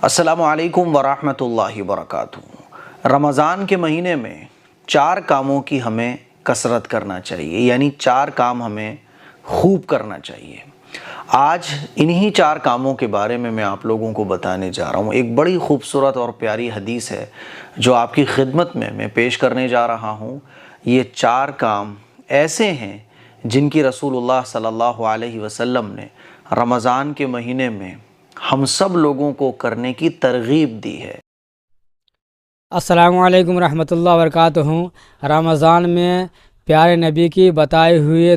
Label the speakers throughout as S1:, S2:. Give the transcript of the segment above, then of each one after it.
S1: السلام علیکم ورحمۃ اللہ وبرکاتہ۔ رمضان کے مہینے میں 4 کاموں کی ہمیں کثرت کرنا چاہیے، یعنی 4 کام ہمیں خوب کرنا چاہیے۔ آج انہی 4 کاموں کے بارے میں آپ لوگوں کو بتانے جا رہا ہوں۔ ایک بڑی خوبصورت اور پیاری حدیث ہے جو آپ کی خدمت میں پیش کرنے جا رہا ہوں۔ یہ 4 کام ایسے ہیں جن کی رسول اللہ صلی اللہ علیہ وسلم نے رمضان کے مہینے میں ہم سب لوگوں کو کرنے کی ترغیب دی ہے۔
S2: السلام علیکم ورحمۃ اللہ وبرکاتہ۔ رمضان میں پیارے نبی کی بتائے ہوئے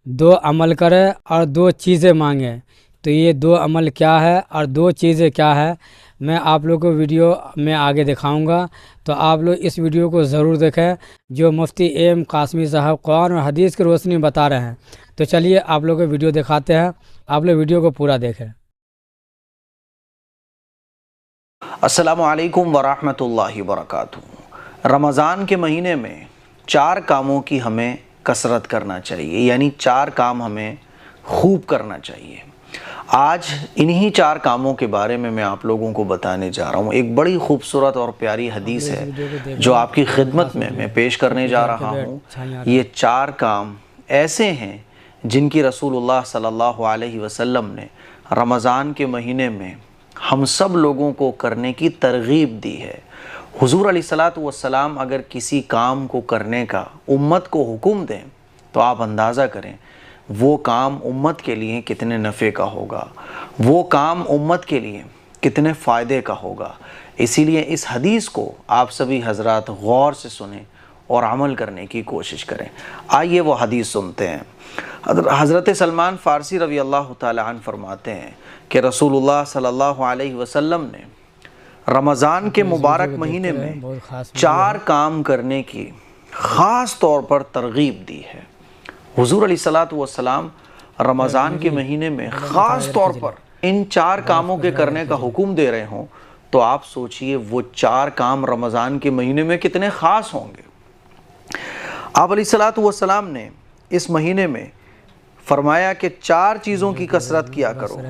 S2: 2 عمل کرے اور 2 چیزیں مانگے۔ تو یہ 2 عمل کیا ہے اور 2 چیزیں کیا ہے، میں آپ لوگ کو ویڈیو میں آگے دکھاؤں گا، تو آپ لوگ اس ویڈیو کو ضرور دیکھیں جو مفتی ایم قاسمی صاحب قرآن اور حدیث کی روشنی میں بتا رہے ہیں۔ تو چلیے آپ لوگ کو ویڈیو دکھاتے ہیں، آپ لوگ ویڈیو کو پورا دیکھیں۔
S1: السلام علیکم ورحمۃ اللہ وبرکاتہ۔ رمضان کے مہینے میں 4 کاموں کی ہمیں کثرت کرنا چاہیے، یعنی 4 کام ہمیں خوب کرنا چاہیے۔ آج انہی 4 کاموں کے بارے میں آپ لوگوں کو بتانے جا رہا ہوں۔ ایک بڑی خوبصورت اور پیاری حدیث ہے جو آپ کی خدمت میں پیش کرنے جا رہا ہوں۔ یہ 4 کام ایسے ہیں جن کی رسول اللہ صلی اللہ علیہ وسلم نے رمضان کے مہینے میں ہم سب لوگوں کو کرنے کی ترغیب دی ہے۔ حضور علیہ السلام اگر کسی کام کو کرنے کا امت کو حکم دیں تو آپ اندازہ کریں وہ کام امت کے لیے کتنے نفع کا ہوگا، وہ کام امت کے لیے کتنے فائدے کا ہوگا۔ اسی لیے اس حدیث کو آپ سبھی حضرات غور سے سنیں اور عمل کرنے کی کوشش کریں۔ آئیے وہ حدیث سنتے ہیں۔ حضرت سلمان فارسی رضی اللہ تعالی عنہ فرماتے ہیں کہ رسول اللہ صلی اللہ علیہ وسلم نے رمضان کے مبارک مہینے میں 4 کام کرنے کی خاص طور پر ترغیب دی ہے۔ حضور علیہ السلام رمضان کے مہینے میں خاص طور پر ان 4 کاموں کے کرنے کا حکم دے رہے ہوں تو آپ سوچئے وہ 4 کام رمضان کے مہینے میں کتنے خاص ہوں گے۔ آپ علیہ السلام نے اس مہینے میں فرمایا کہ 4 چیزوں کی کثرت کیا کرو،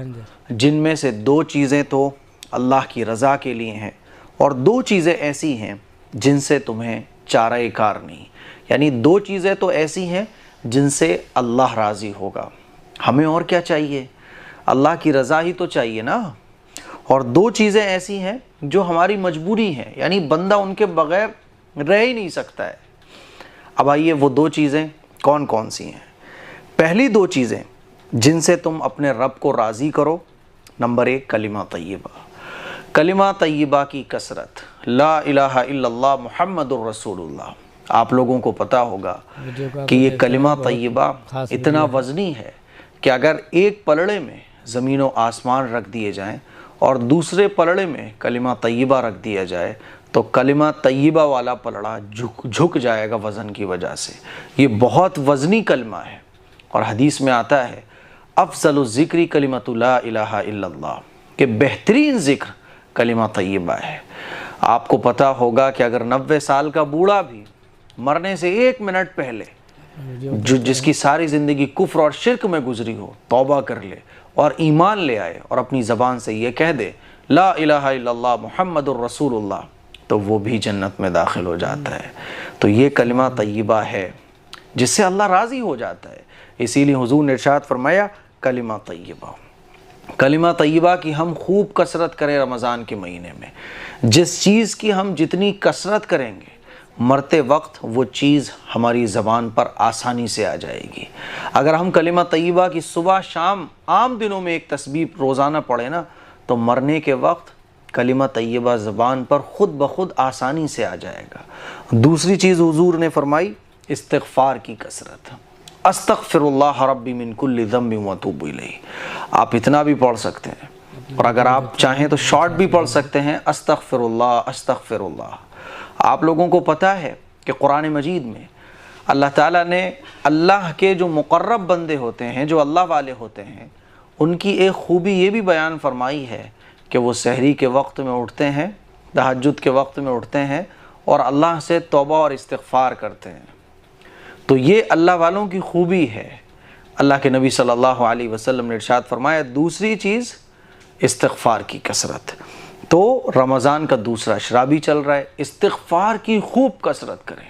S1: جن میں سے 2 چیزیں تو اللہ کی رضا کے لیے ہیں اور 2 چیزیں ایسی ہیں جن سے تمہیں چارہ کار نہیں، یعنی 2 چیزیں تو ایسی ہیں جن سے اللہ راضی ہوگا۔ ہمیں اور کیا چاہیے؟ اللہ کی رضا ہی تو چاہیے نا۔ اور 2 چیزیں ایسی ہیں جو ہماری مجبوری ہیں، یعنی بندہ ان کے بغیر رہ ہی نہیں سکتا ہے۔ اب آئیے وہ 2 چیزیں کون کون سی ہیں۔ پہلی 2 چیزیں جن سے تم اپنے رب کو راضی کرو، نمبر 1 کلمہ طیبہ۔ کلمہ طیبہ کی کثرت، لا الہ الا اللہ محمد الرسول اللہ۔ آپ لوگوں کو پتا ہوگا کہ یہ کلمہ طیبہ اتنا وزنی ہے کہ اگر ایک پلڑے میں زمین و آسمان رکھ دیے جائیں اور دوسرے پلڑے میں کلمہ طیبہ رکھ دیا جائے تو کلمہ طیبہ والا پلڑا جھک جائے گا وزن کی وجہ سے۔ یہ بہت وزنی کلمہ ہے اور حدیث میں آتا ہے افضل الذکر کلمۃ لا الہ الا اللہ، کہ بہترین ذکر کلمہ طیبہ ہے۔ آپ کو پتا ہوگا کہ اگر 90 سال کا بوڑھا بھی مرنے سے 1 منٹ پہلے جس کی ساری زندگی کفر اور شرک میں گزری ہو توبہ کر لے اور ایمان لے آئے اور اپنی زبان سے یہ کہہ دے لا الہ الا اللہ محمد الرسول اللہ، تو وہ بھی جنت میں داخل ہو جاتا ہے۔ تو یہ کلمہ طیبہ ہے جس سے اللہ راضی ہو جاتا ہے۔ اسی لیے حضور نے ارشاد فرمایا کلمہ طیبہ۔ کلمہ طیبہ کی ہم خوب کثرت کریں رمضان کے مہینے میں۔ جس چیز کی ہم جتنی کثرت کریں گے مرتے وقت وہ چیز ہماری زبان پر آسانی سے آ جائے گی۔ اگر ہم کلمہ طیبہ کی صبح شام عام دنوں میں ایک تسبیح روزانہ پڑھیں نا تو مرنے کے وقت کلمہ طیبہ زبان پر خود بخود آسانی سے آ جائے گا۔ دوسری چیز حضور نے فرمائی استغفار کی کثرت۔ استغفر اللہ ربی من کل ذنب واتوب الیہ۔ آپ اتنا بھی پڑھ سکتے ہیں اور اگر آپ چاہیں تو شارٹ بھی پڑھ سکتے ہیں، استغفر اللہ استغفر اللہ۔ آپ لوگوں کو پتہ ہے کہ قرآن مجید میں اللہ تعالیٰ نے اللہ کے جو مقرب بندے ہوتے ہیں، جو اللہ والے ہوتے ہیں، ان کی ایک خوبی یہ بھی بیان فرمائی ہے کہ وہ سحری کے وقت میں اٹھتے ہیں، تہجد کے وقت میں اٹھتے ہیں اور اللہ سے توبہ اور استغفار کرتے ہیں۔ تو یہ اللہ والوں کی خوبی ہے۔ اللہ کے نبی صلی اللہ علیہ وسلم نے ارشاد فرمایا دوسری چیز استغفار کی کثرت۔ تو رمضان کا دوسرا شرابی چل رہا ہے، استغفار کی خوب کثرت کریں۔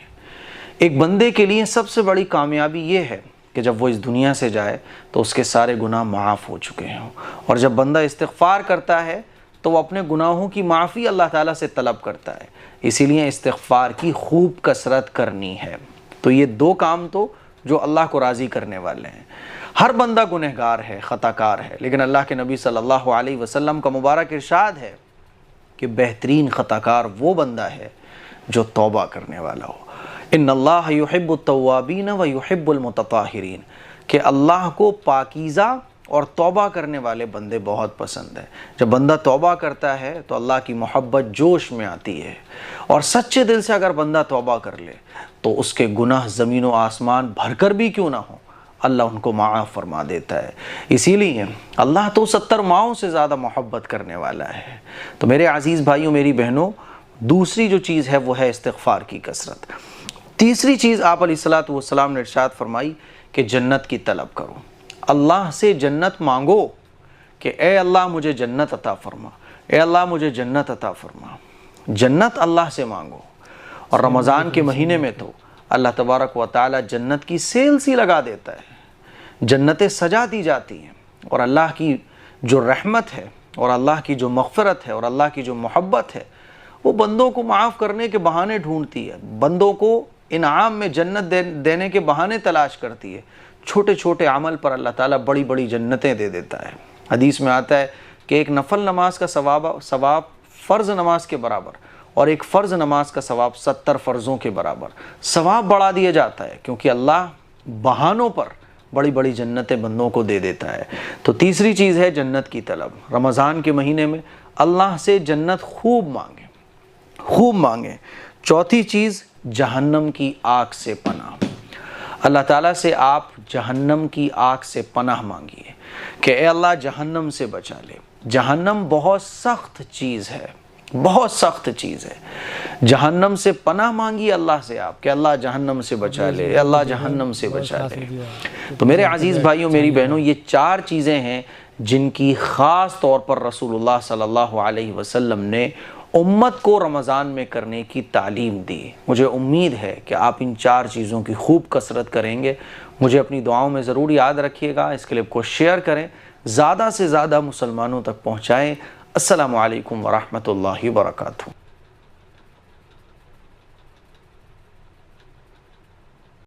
S1: ایک بندے کے لیے سب سے بڑی کامیابی یہ ہے کہ جب وہ اس دنیا سے جائے تو اس کے سارے گناہ معاف ہو چکے ہوں، اور جب بندہ استغفار کرتا ہے تو وہ اپنے گناہوں کی معافی اللہ تعالیٰ سے طلب کرتا ہے۔ اسی لیے استغفار کی خوب کثرت کرنی ہے۔ تو یہ دو کام تو جو اللہ کو راضی کرنے والے ہیں۔ ہر بندہ گنہگار ہے، خطا کار ہے، لیکن اللہ کے نبی صلی اللہ علیہ وسلم کا مبارک ارشاد ہے کہ بہترین خطا کار وہ بندہ ہے جو توبہ کرنے والا ہو۔ ان اللہ یحب التوابین و یحب المتطہرین، کہ اللہ کو پاکیزہ اور توبہ کرنے والے بندے بہت پسند ہیں۔ جب بندہ توبہ کرتا ہے تو اللہ کی محبت جوش میں آتی ہے، اور سچے دل سے اگر بندہ توبہ کر لے تو اس کے گناہ زمین و آسمان بھر کر بھی کیوں نہ ہوں، اللہ ان کو معاف فرما دیتا ہے۔ اسی لیے اللہ تو 70 ماؤں سے زیادہ محبت کرنے والا ہے۔ تو میرے عزیز بھائیوں، میری بہنوں، دوسری جو چیز ہے وہ ہے استغفار کی کثرت۔ تیسری چیز آپ علیہ الصلوۃ والسلام نے ارشاد فرمائی کہ جنت کی طلب کرو، اللہ سے جنت مانگو کہ اے اللہ مجھے جنت عطا فرما، اے اللہ مجھے جنت عطا فرما۔ جنت اللہ سے مانگو، اور رمضان کے مہینے میں تو اللہ تبارک و تعالی جنت کی سیل سی لگا دیتا ہے، جنتیں سجا دی جاتی ہیں، اور اللہ کی جو رحمت ہے اور اللہ کی جو مغفرت ہے اور اللہ کی جو محبت ہے وہ بندوں کو معاف کرنے کے بہانے ڈھونڈتی ہے، بندوں کو انعام میں جنت دینے کے بہانے تلاش کرتی ہے۔ چھوٹے چھوٹے عمل پر اللہ تعالیٰ بڑی بڑی جنتیں دے دیتا ہے۔ حدیث میں آتا ہے کہ ایک نفل نماز کا ثواب فرض نماز کے برابر، اور ایک فرض نماز کا ثواب 70 فرضوں کے برابر ثواب بڑھا دیا جاتا ہے، کیونکہ اللہ بہانوں پر بڑی بڑی جنتیں بندوں کو دے دیتا ہے۔ تو تیسری چیز ہے جنت کی طلب۔ رمضان کے مہینے میں اللہ سے جنت خوب مانگیں، خوب مانگیں۔ چوتھی چیز جہنم کی آگ سے پناہ۔ اللہ تعالیٰ سے آپ جہنم کی آگ سے پناہ مانگیے کہ اے اللہ جہنم سے بچا لے۔ جہنم بہت سخت چیز ہے، بہت سخت چیز ہے۔ جہنم سے پناہ مانگیے اللہ سے آپ کہ اللہ جہنم سے بچا لے، اے اللہ جہنم سے بچا لے۔ تو میرے عزیز بھائیوں، میری بہنوں، یہ 4 چیزیں ہیں جن کی خاص طور پر رسول اللہ صلی اللہ علیہ وسلم نے امت کو رمضان میں کرنے کی تعلیم دی۔ مجھے امید ہے کہ آپ ان 4 چیزوں کی خوب کثرت کریں گے۔ مجھے اپنی دعاؤں میں ضرور یاد رکھیے گا، اس کلپ کو شیئر کریں، زیادہ سے زیادہ مسلمانوں تک پہنچائیں۔ السلام علیکم ورحمۃ اللہ وبرکاتہ۔